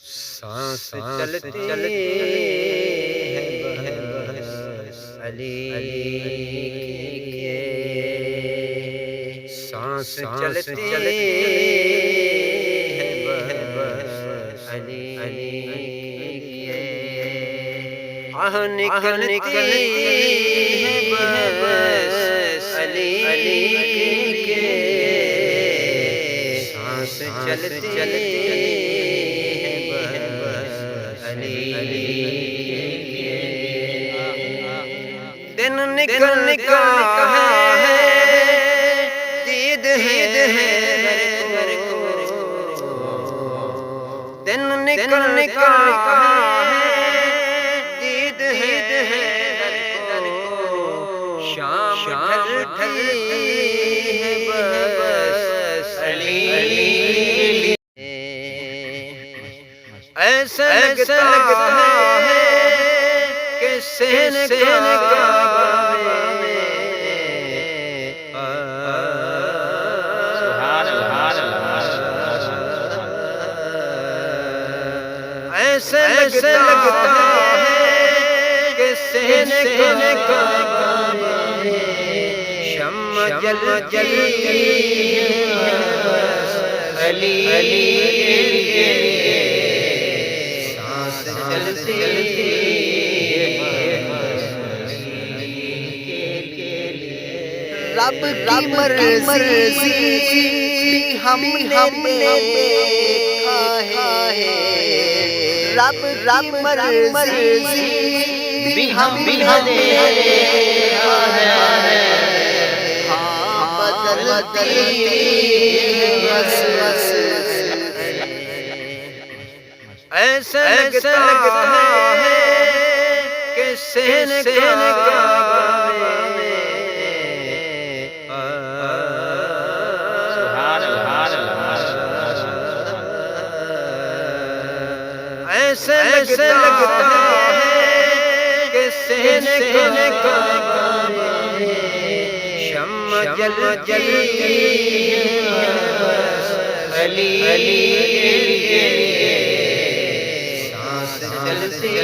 سانس چلتی ہے بس علی کے، سانس چلتی ہے بس علی کے، آہ نکلتی ہے بس علی کے، سانس چلتی ہے بس علی کے، دن نکلتا ہے دید ہے گھر کو، دن نکلتا ہے دید ہے گھر کو، شام ڈھلتی ہے بس علی کے، ایسا لگتا ہے کہ سین کعبہ میں، ایسا لگتا ہے کہ سین کعبہ میں، شمع جلتی ہے بس علی کے، سانس چلتی ہے بس علی کے، رب کی مرضی ہم نے دیکھا ہے، رب کی مرضی بھی ہم نے دیکھا ہے، ہاں بدلتی ہے بس ایسا لگتا ہے کہ سین کعبہ میں، ایسا لگتا ہے کہ سین کعبہ میں، شمع جلتی ہے بس علی کے، سانس چلتی